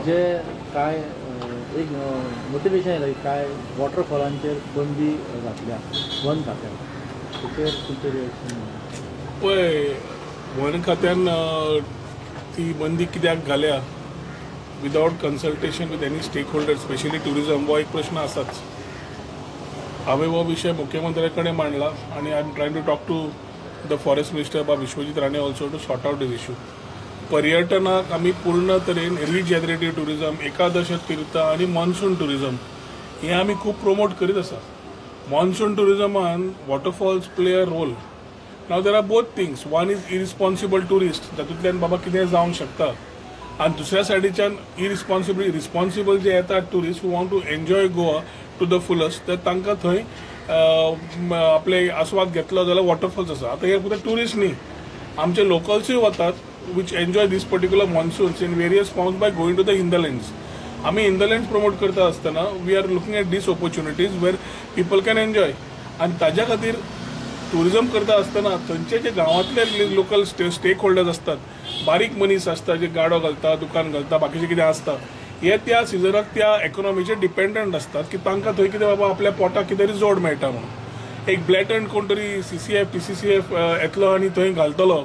जे काय एक मोटिवेशन येयला काय वॉटरफॉलांचेर बंदी घातल्या वन खात्यान ताचेर तुमचें रिएक्शन? पळय, वन खात्यान ती बंदी कित्याक घाल्या without consultation with any stakeholder, specially tourism, हो एक प्रश्न आसाच. हांवें हो विशय मुख्यमंत्र्या कडेन मांडला आनी I am trying to talk to the forest minister बा Vishwajit Rane also to sort out this issue. पर्यटनाक आमी पूर्ण तरेन रिजनरेटिव्ह टुरिजम, एकादश तीर्थ आनी मॉन्सून टुरिजम हे आमी खूब प्रमोट करीत आसा. मॉन्सून टुरिजमान waterfalls play a role. Now there are both things. One is irresponsible tourist, तातूंतल्यान बाबा कितें जावंक शकता, आनी दुसऱ्या सायडीच्यान रिस्पॉन्सिबल जे येतात tourist who want to enjoy Goa to the fullest, तर तांकां थंय आपले आस्वाद घेतलो जाल्यार वॉटरफॉल्स आसा. आतां हे फक्त टुरिस्ट न्ही, आमचे लोकल्सूय वतात which enjoy this particular monsoons in various forms by going to the hinterlands. आमी hinterlands promote करता आसतना we are looking at these opportunities where people can enjoy. आनी ताज्या खातीर टुरिजम करता आसतना थंयचे जे गांवांतले लोकल स्टेक होल्डर्स असतात, बारीक मनीस आसता जे गाडो घालता, दुकान घालता, बाकीचे कितें आसता, हे त्या सिजनाक त्या इकॉनॉमीचेर डिपेंडंट असतात की तांकां थंय कितें बाबा आपल्या पोटाक कितें तरी जोड मेळटा म्हणून. एक ब्लॅटंट कोण तरी CCF PCCF येतलो आनी थंय घालतलो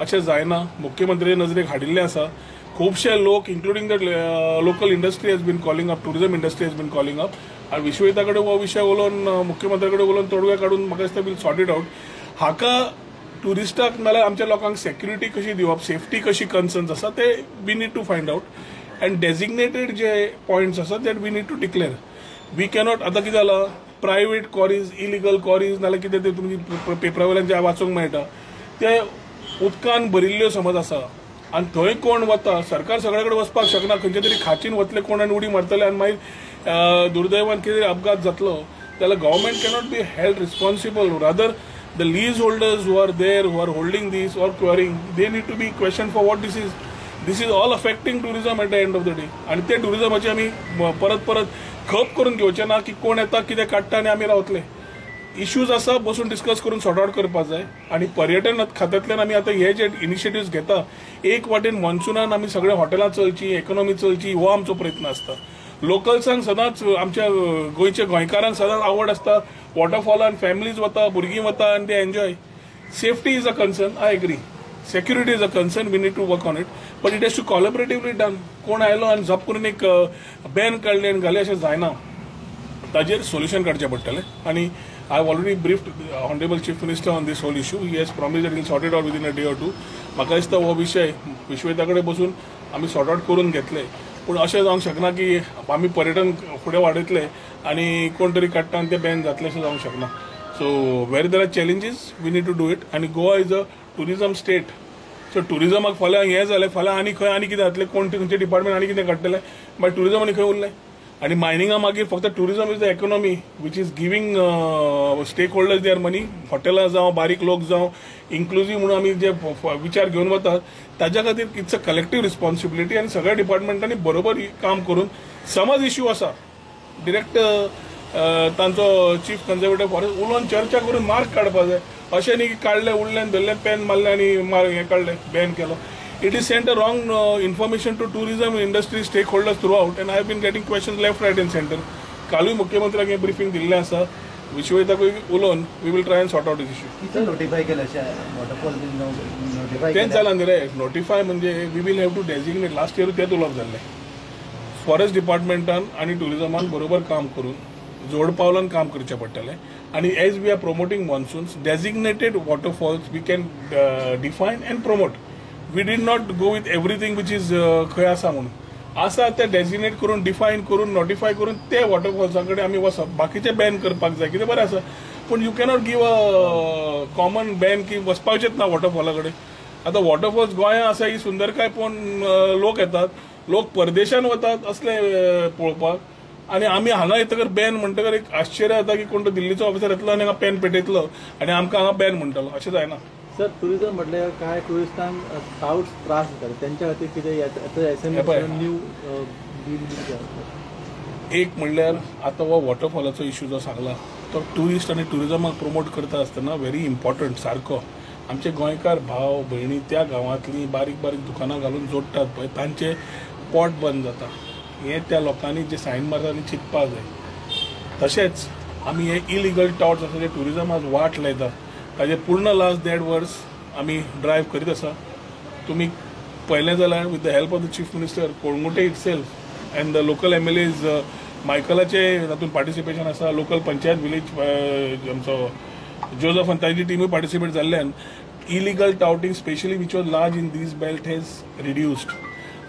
अशें जायना. मुख्यमंत्री नजरेक हाडिल्लें आसा. खुबशे लोक including the local industry has been calling up, tourism industry has been calling up. आनी विश्वजिता कडेन हो विशय उलोवन मुख्यमंत्र्या कडेन उलोवन तोडगे काडून म्हाका दिसता वील सॉर्ट इट आउट. हाका टुरिस्टाक नाल्यार आमच्या लोकांक सेक्युरिटी कशी दिवप, सेफ्टी कशी कन्सर्न्स आसा ते we need to find out. And designated जे पॉयंट्स आसा that we need to declare. We cannot. आतां कितें जालां, प्रायवेट क्वॉरीज, इलिगल क्वॉरीज नाल्यार कितें ते तुमी पेपरा वयल्यान जे वाचूंक मेळटा ते उदकान भरिल्ल्यो समज आसा आनी थंय कोण वता, सरकार सगळे कडेन वचपाक शकना. खंयचे तरी खाचीन वतले कोण आनी उडी मारतले आनी मागीर दुर्दैवान कितें अपघात जातलो जाल्यार government cannot be held responsible. Rather the lease holders who are there, who are holding these or quarrying, they need to be question for what this is all affecting tourism at the end of the day. आनी ते टुरिजमाची आमी परत खप करून घेवचे ना की कोण येता कितें काडटा आनी आमी रावतले. इश्यूज आसा बसून डिस्कस करून सॉर्ट आउट करपाक जाय. आनी पर्यटन खात्यांतल्यान आमी आतां हे जे इनिशिएटिव्स घेता, एक वाटेन मॉन्सुनान आमी सगळे हॉटेलां चलची, इकॉनॉमी चलची, हो आमचो प्रयत्न आसता. लोकल्सांक सदांच, आमच्या गोंयच्या गोंयकारांक सदांच आवड आसता वॉटरफॉलान फॅमिलीज वता, भुरगीं वता आनी ते enjoy. Safety is a concern, I agree. Security is a concern, we need to work on it, but it has to collaboratively done. कोण आयलो आनी झप करून एक बॅन काडले आनी घाले अशें जायना. ताजेर सोल्युशन काडचें पडटलें. आनी I have already briefed the Honorable Chief Minister on this whole issue. He has promised that he will sort it out within a day or two. म्हाका दिसता हो विशय विश्वजिता कडेन बसून आमी सॉर्ट आउट करून घेतले. पूण अशें जावंक शकना की आमी पर्यटन फुडें वाडयतले आनी कोण तरी काडटा आनी तें बॅन जातलें अशें जावंक शकना. So where there are challenges we need to do it. आनी Goa is a tourism state. So टुरिजमाक फाल्यां हें जालें, फाल्यां आनी खंय आनी कितें जातलें, कोण खंयचे डिपार्टमेंट आनी कितें काडटले, मागीर टुरिजम आनी खंय उरलें. आणि मायनिंगा मागीर फक्त tourism is the economy which is giving stakeholders their money. हॉटेलां जावं, बारीक लोक जावं, इन्क्लुझीव म्हणून आमी जे विचार घेवन वतात ताज्या खातीर इट्स अ कलेक्टीव रिस्पॉन्सिबिलिटी. आनी सगळ्या डिपार्टमेंटांनी बरोबर काम करून समज इश्यू आसा डिरेक्ट तांचो चीफ कन्झर्वेटिव्ह फॉरेस्ट उलोवन चर्चा करून मार्क काडपाक जाय. अशें न्ही की काडलें उडलें धरलें पेन मारलें आनी हें काडलें बॅन केलो. It is sent a wrong information to tourism industry stakeholders throughout, and I have been getting questions left, right, and center. कालूय मुख्यमंत्र्याक हे ब्रिफिंग दिल्लें आसा. विश्वजिताकूय उलोवन we will try and sort out this issue. कितें notify केलें अशें waterfall notify तेंच जालां न्ही रे. नोटिफाय म्हणजे we will have to designate. Last year तेंच उलोवप जाल्लें. फॉरेस्ट डिपार्टमेंटान आनी टुरिजमान बरोबर काम करून जोड पावलान काम करचें पडटलें. आनी as we are promoting monsoons, designated waterfalls we can define and promote. We did not go with everything which is खंय आसा म्हणून आसा ते डेजिग्नेट करून, डिफायन करून, नोटिफाय करून ते वॉटरफॉल्सा कडेन आमी वचप. बाकीचे बॅन करपाक जाय कितें बरें आसा, पूण you cannot give a common ban की वचपाचेंच ना वॉटरफॉला कडेन. आतां वॉटरफॉल्स गोंयांत आसा ही सुंदरकाय पळोवन लोक येतात, लोक परदेशान वतात असले पळोवपाक. आनी आमी हांगा येतकर बॅन म्हणटकर एक आश्चर्य जाता की कोण तो दिल्लीचो ऑफिसर येतलो आनी हांगा पेन पेटयतलो आनी आमकां हांगा बॅन म्हणटलो. अशें जायना. सर, टुरिजम म्हटल्यार काय टुरिस्टांक स्काउट्स त्रास जातात, त्यांच्या खातीर कितें न्यू एक म्हणल्यार आतां हो वॉटरफॉलाचो इश्यू जो सांगला तो टुरिस्ट आनी टुरिजमाक प्रमोट करता आसतना व्हेरी इम्पॉर्टंट सारको. आमचे गोंयकार भाव भयणी त्या गांवांतलीं बारीक बारीक दुकानां घालून जोडटात पळय तांचे स्पॉट बंद जाता हे त्या लोकांनी जे सायन मारता आनी चिंतपाक जाय. तशेंच आमी हे इलिगल टॉट्स आसा जे ट्युरिजमाक वाट लायता ताजे पूर्ण लास्ट 1.5 वर्स आमी ड्रायव्ह करीत आसा. तुमी पळयलें जाल्यार with the help of the chief minister Calangute itself and the local MLAs मायकलाचे तातूंत पार्टिसिपेशन आसा. लोकल पंचायत विलेज आमचो जोझफ आनी ताजी टिमूय पार्टिसिपेट जाल्ल्यान illegal touting specially which was large in this belt has reduced.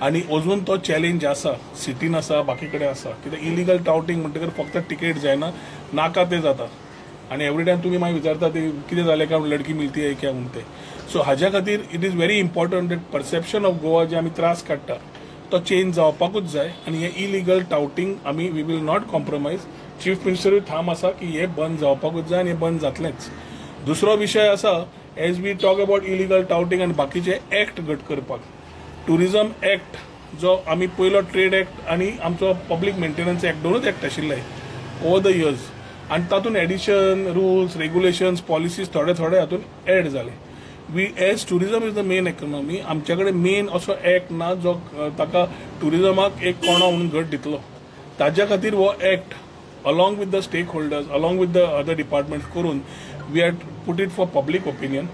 आनी अजून तो चॅलेंज आसा सिटीन आसा बाकी कडेन आसा कित्याक इलिगल टाउटिंग म्हणटकर फक्त टिकेट जायना नाका ते जाता आनी एवरी टायम तुमी मागीर विचारता ते कितें जालें काय लडकी मिलती है क्या म्हणते. सो हाज्या खातीर it is very important that perception of Goa जे आमी त्रास काडटा तो चेंज जावपाकूच जाय आनी हे इलिगल टाउटिंग आमी we will not compromise. Chief मिनिस्टरूय ठाम आसा की हे बंद जावपाकूच जाय आनी हे बंद जातलेंच. दुसरो विशय आसा as we talk about illegal touting आनी बाकीचे एक्ट घट करपाक. टुरिजम एक्ट जो आमी पयलो ट्रेड एक्ट आनी आमचो पब्लीक मेंटेनन्स एक्ट दोनूच एक्ट आशिल्ले ओवर द इयर्स आनी तातूंत एडिशन रुल्स रेग्युलेशन्स पॉलिसीज थोडे हातूंत एड जाले. We as tourism is the main economy आमचे कडेन मेन असो एक्ट ना जो ताका टुरिजमाक एक कोणा म्हणून घट दितलो. ताज्या खातीर हो act along with the stakeholders along with the other departments करून we had put it for public opinion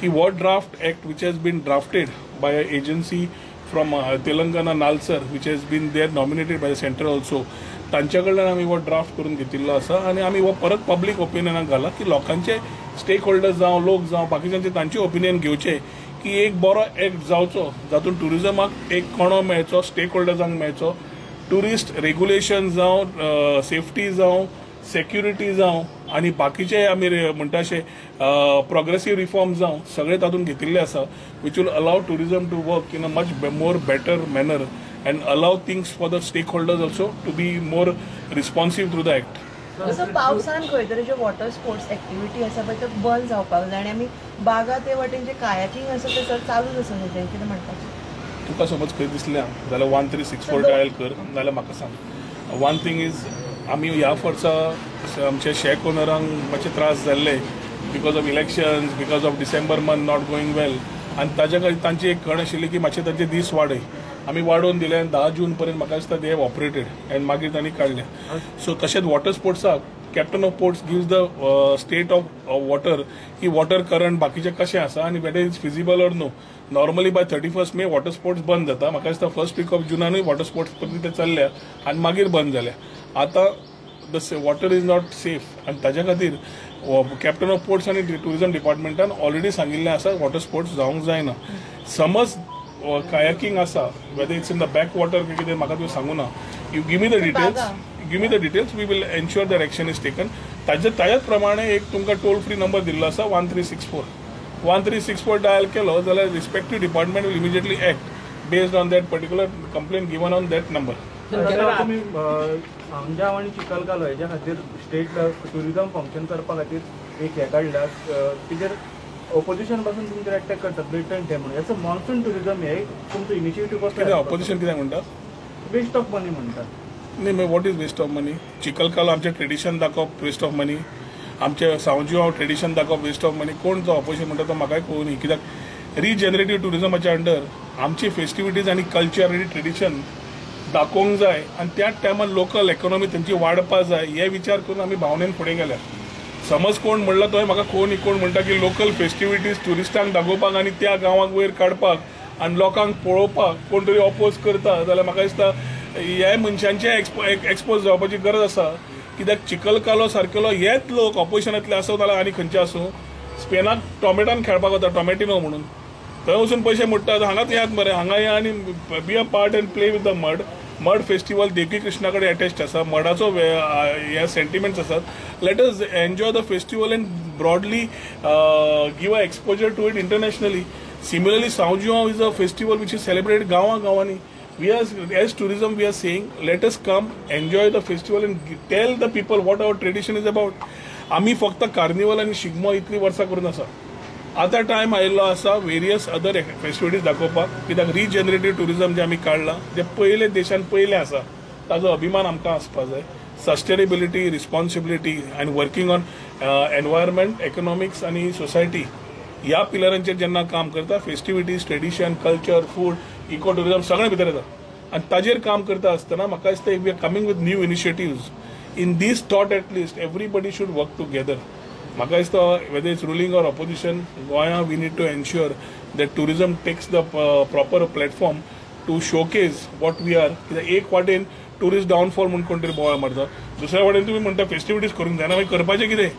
की what draft act which has been drafted by an agency from Telangana NALSAR which has been there nominated by the center also तांच्या कडल्यान आमी हो draft करून घेतिल्लो आसा आनी आमी हो परत पब्लीक ओपिनियनाक घाला की लोकांचे स्टेक होल्डर्स जावं लोक जावं बाकीच्यांचे तांचे ओपिनियन घेवचे की एक बरो एक्ट जावचो जातून टुरिजमाक एक कोणो मेळचो स्टेक होल्डर्सांक मेळचो. टुरिस्ट रेग्युलेशन जावं सेफ्टी जावं सेक्युरिटी जावं आनी बाकीचे आमी म्हणटा अशे प्रोग्रेसीव रिफॉर्म जावं सगळे तातूंत घेतिल्ले आसा which will allow tourism to work in a much more better manner and allow things for the stakeholders also to be more responsive through the act. जसं पावसान खंय तरी जे वॉटर स्पोर्ट्स एक्टिविटी आसा पळय त्यो बंद जावपाक जाय आनी आमी बागा ते वाटेन जे कायाकींग आसा ते सर चालूच आसा न्ही कितें म्हणपाचें. तुका समज खंय दिसलें जाल्यार 1364 डायल कर नाल्यार म्हाका सांग. वन थिंग इज आमी ह्या वर्सा आमच्या शेक ओनरांक मातशे त्रास जाल्ले because of elections because of December month not going well आनी ताज्या खातीर तांची एक खण आशिल्ली की मातशे तांचे दीस वाडय. आमी वाडोवन दिले आनी 10 जून पर्यंत म्हाका दिसता दे हॅव ऑपरेटेड आनी मागीर तांणी काडले. सो तशेंच वॉटर स्पोर्ट्साक captain of ports gives the state of water की वॉटर करंट बाकीचे कशें आसा आनी weather is feasible or no. Normally by 31 May water sports बंद जाता. म्हाका दिसता फर्स्ट वीक ऑफ जुनानूय वॉटर स्पोर्ट्स परत ते चल्ल्या आनी मागीर बंद जाल्या. आतां the water is not safe आनी ताज्या खातीर कॅप्टन ऑफ पोर्ट्स आनी टुरिजम डिपार्टमेंटान ऑलरेडी सांगिल्लें आसा वॉटर स्पोर्ट्स जावंक जायना. समज कायाकींग आसा weather it's in the back water कितें म्हाका तुवें सांगू ना. You give me the details we will ensure that action is taken. ताच्याच प्रमाणे एक तुमकां टोल फ्री नंबर दिल्लो आसा 1364 डायल केलो जाल्यार respective department will immediately act based on that particular complain given on that number. तुमी अंजाव आनी चिखलकालो हेच्या खातीर स्टेट टुरिजम फंक्शन करपा खातीर एक हे काडला तेजेर ऑपोजिशन पासून तुमचे अटॅक करतात ब्लिटंट हे म्हणून याचो मॉन्सून टुरिजम हे तुमचो इनिशिएटीव्ह कसो ऑपोजिशन कितें म्हणटा वेस्ट ऑफ मनी म्हणटात. न्ही मागीर वॉट इज वेस्ट ऑफ मनी. चिखलकालो आमचें ट्रेडिशन दाखोवप वेस्ट ऑफ मनी. आमचे सांवजीव ट्रेडिशन दाखोवप वेस्ट ऑफ मनी. कोण जो ऑपोजिशन म्हणटा तो म्हाकाय कळून कित्याक रिजनरेटीव टुरिजमाच्या अंडर आमची फेस्टिविटीज आनी कल्चर आनी ट्रेडिशन दाखोवंक जाय आनी त्याच टायमार लोकल इकॉनॉमी तेंची वाडपा जाय हे विचार करून आमी भावनेन फुडें गेल्या. समज कोण म्हणला तो म्हाका कोण म्हणटा की लोकल फेस्टिविटीज ट्युरिस्टांक दाखोवपाक आनी त्या गांवांक वयर काडपाक आनी लोकांक पळोवपाक कोण तरी ऑपोज करता जाल्यार म्हाका दिसता ह्या मनशांचे एक्सपोज जावपाची गरज आसा. कित्याक चिखलकालो सारकेलो हेच लोक ऑपोजिशनांतले आसूं नाल्यार आनी खंयचे आसूं स्पेनाक टॉमेटान खेळपाक वता टॉमेटिनो म्हणून थंय वचून पयशे मोडटात. हांगाच यात मरे हांगा या आनी be a part and play with the mud festival Devaki Krishna कडेन अटॅच्ड आसा. मडाचो हे सेंटिमेंट्स आसात. Let us enjoy the festival and broadly give a exposure to it internationally. Similarly सांवजीव is a festival which is celebrated गांवांनी. We are, as tourism, we are saying, let us come, enjoy the festival and tell the people what our tradition is about. आम्ही फक्त carnival आणि शिगमो इतली वर्सां करून आसा. आता time आयिल्लो आसा वेरियस अदर फेस्टिविटीज दाखोवपाक कित्याक रिजनरेटीव टुरिजम जे आमी काडलां जे पयले देशान पयले आसा ताजो अभिमान आमकां आसपा जाय. सस्टेनेबिलिटी रिस्पॉन्सिबिलिटी आनी वर्किंग ऑन एनवायरमेंट इकॉनॉमिक्स आनी सोसायटी ह्या पिलरांचेर जेन्ना काम करता festivities tradition culture food eco tourism सगळें भितर येता. आनी ताजेर काम करता आसतना म्हाका दिसता we are coming with new initiatives in these thought at least everybody should work together. म्हाका दिसता weather it's ruling or opposition Goa we need to ensure that tourism takes the proper platform to showcase what we are. कित्याक एक वाटेन tourist डावनफॉल म्हणून कोण तरी बोवाळ मारता, दुसऱ्या वाटेन तुमी म्हणटा फेस्टिविटीज करूंक जायना, मागीर करपाचें कितें?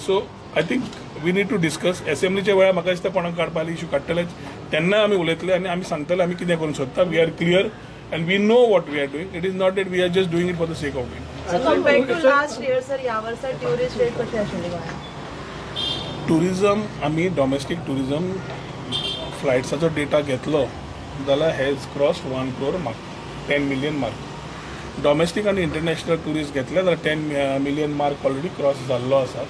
So I think we need to discuss. असेंब्लीच्या वेळार म्हाका दिसता कोणाक काडपाक इश्यू काडटलेच तेन्ना आमी उलयतले आनी आमी सांगतले आमी कितें करूंक सोदता. We are clear and we know what we are doing. It is not that we are just doing it for the sake of doing. So compared to last year, sir, या वर्षा टुरिस्ट रेट कशी आशिल्ली गोंयांत? Tourism आमी domestic tourism फ्लायट्साचो data घेतलो जाल्यार has crossed 1 crore mark, 10 million mark. Domestic आनी international tourist घेतले जाल्यार 10 million मार्क ऑलरेडी क्रॉस जाल्लो आसा.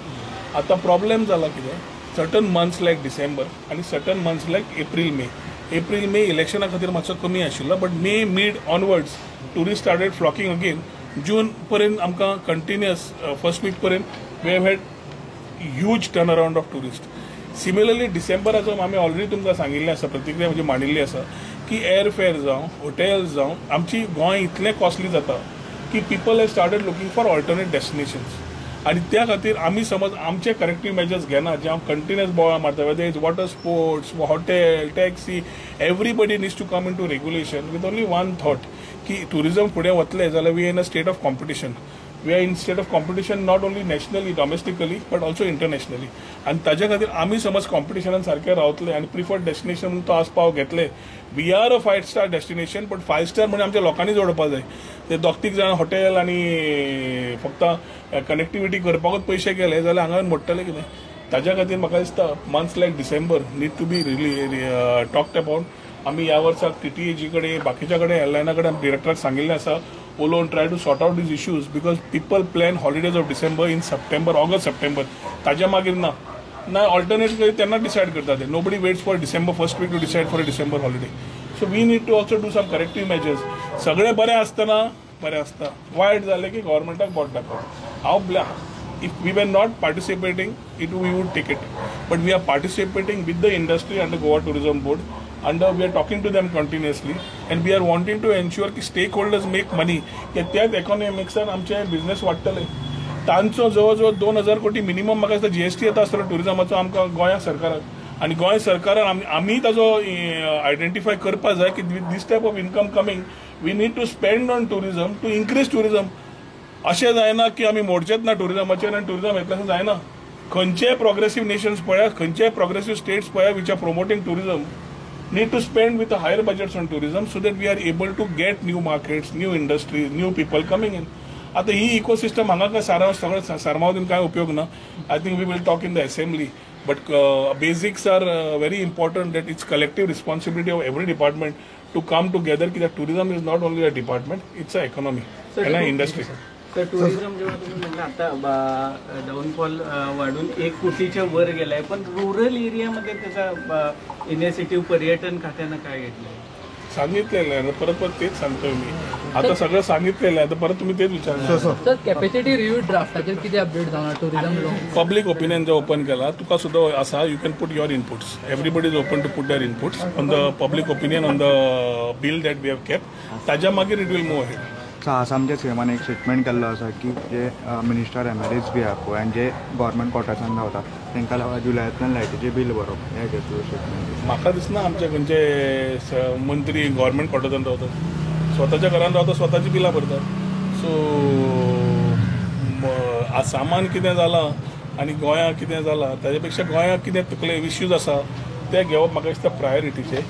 आतां प्रॉब्लेम जाला कितें, सर्टन मंथ्स लायक डिसेंबर आनी certain months like April May इलेक्शना खातीर मातसो कमी आशिल्लो, but May mid onwards tourist started flocking again. जून पर्यंत आमकां कंटिन्युअस फर्स्ट वीक पर्यंत we have had huge turn around of tourist. Similarly डिसेंबराचो आमी ऑलरेडी तुमकां सांगिल्लें आसा, प्रतिक्रिया म्हणजे मांडिल्ली आसा की एअर फेअर जावं हॉटेल्स जावं आमची गोंय इतलें कॉस्टली जाता की people have started looking for alternate destinations. आणि त्या खातीर आमी समज आमचे करेक्टीव मेजर्स घेना जे हांव कंटिन्युअस बोवाळ मारता, weather it's water sports, hotel, taxi, everybody needs to come in to regulation with only one thought की टुरिजम फुडें वतले जाल्यार we in a state of competition. We are in state of competition not only nationally domestically but also internationally. आनी ताज्या खातीर आमी समज कॉम्पिटिशनान सारके रावतले आनी प्रिफर्ड डेस्टिनेशन म्हणून तो आस्पाव घेतले. We are a 5 star destination, but 5 star म्हणजे आमच्या लोकांनी जोडपाक जाय. ते दोग-तीग जाण हॉटेल आनी फक्त कनेक्टिविटी करपाकूच पयशे गेले जाल्यार हांगा मोडटले कितें. ताज्या खातीर म्हाका दिसता months like December need to be really talked about. आमी ह्या वर्साक TTAG कडेन बाकीच्या कडेन एअरलायना कडेन डिरेक्टराक सांगिल्लें आसा उलोवन try to sort out these issues because people plan holidays of December in September, August, September. ताज्या मागीर ना ऑल्टरनेट तेन्ना डिसायड करता ते. Nobody waits for December first week to decide for a December holiday. So we need to also do some corrective measures. सगळें बरें आसतना बरें आसता, वायट जालें की गव्हर्मेंटाक बोट दाखोवप. हांव if we were not participating, we would take it. But we are participating with the industry and the Goa Tourism Board. And we are talking to them continuously. And we are wanting to ensure that stakeholders make money. That त्याच economicsन आमचे business वाडटले. तांचो जवळ 2000 कोटी minimum म्हाका दिसता GST येता आसतलो टुरिजमाचो आमकां गोंया सरकाराक. आनी गोंय सरकारान आमी ताजो आयडेंटिफाय करपा जाय की with these type of income coming we need to spend on tourism to increase tourism. अशें जायना की आमी मोडचेच ना टुरिजमाचेर आनी टुरिजम येतलें जायना. खंयचेय प्रोग्रेसीव नेशन्स पळया, खंयचेय प्रोग्रेसीव स्टेट्स पळया which are promoting tourism need to spend with a higher budgets on tourism so that we are able to get new markets, new industries, new people coming in. आता ही ecosystem हांगा काय सगळं सारमावून काय उपयोग ना. I think we will talk in the assembly but basics are very important that it's collective responsibility of every department to come together की tourism is not only a department, it's a economy and a industry. तर tourism जेव्हा तुम्ही म्हणलं आता downfall वाढून 1 कोटीच्या वर गेलाय, पण रुरल एरियामध्ये त्याचा इनिशिएटिव्ह पर्यटन खात्यानं काय घेतलंय? सांगितलेलं आहे परत तेच सांगतोय मी. आता सगळं सांगितलेलं आहे तर परत तुम्ही तेच विचारणार. सर कॅपॅसिटी रिव्ह्यू ड्राफ्टाचेर किती अपडेट जाणार टुरिझम? पब्लीक ओपिनियन जो ओपन केला तुका सुद्धा असा you can put your inputs. Everybody is open to put their inputs on the public opinion on the bill that we have kept. ताज्या मागीर it will move ahead. आसामच्या सीएमान एक statement केल्लो आसा की जे मिनिस्टर एमएलएज बी आहा पळय आनी जे गव्हर्मेंट क्वॉर्टर्सान रावता तांकां लागून जुलयातल्यान लायटीचें बील भरप हें घेतलो स्टेटमेंट. म्हाका दिसना आमचे खंयचे मंत्री गव्हर्मेंट क्वॉर्टर्सान रावतात, स्वताच्या घरान रावता, स्वताची बिलां भरतात. सो आसामान कितें जालां आनी गोंयां कितें जालां ताजे पेक्षा गोंयां कितें तकले इश्यूज आसा ते घेवप म्हाका दिसता प्रायोरिटीचे.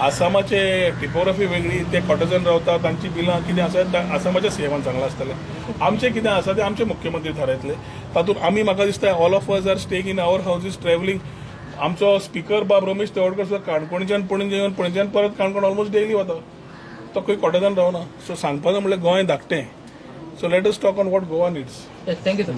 आसामाचे टिपोग्राफी वेगळी, ते कॉटेजान रावता, तांची बिलां कितें आसा आसामाच्या सीएमान सांगलां आसतलें. आमचें कितें आसा तें आमचे मुख्यमंत्री थारायतले. तातूंत आमी म्हाका दिसता all of us are stake in our houses travelling. आमचो स्पीकर बाब रमेश तेवडकर सुद्दां काणकोणच्यान पणजे येवन पणजेच्यान परत काणकोण ऑलमोस्ट डेली वता. तो खंय कॉटेजान रावना. सो सांगपाचें म्हणल्यार गोंय धाकटें. So let us talk on what Goa needs. Thank you sir.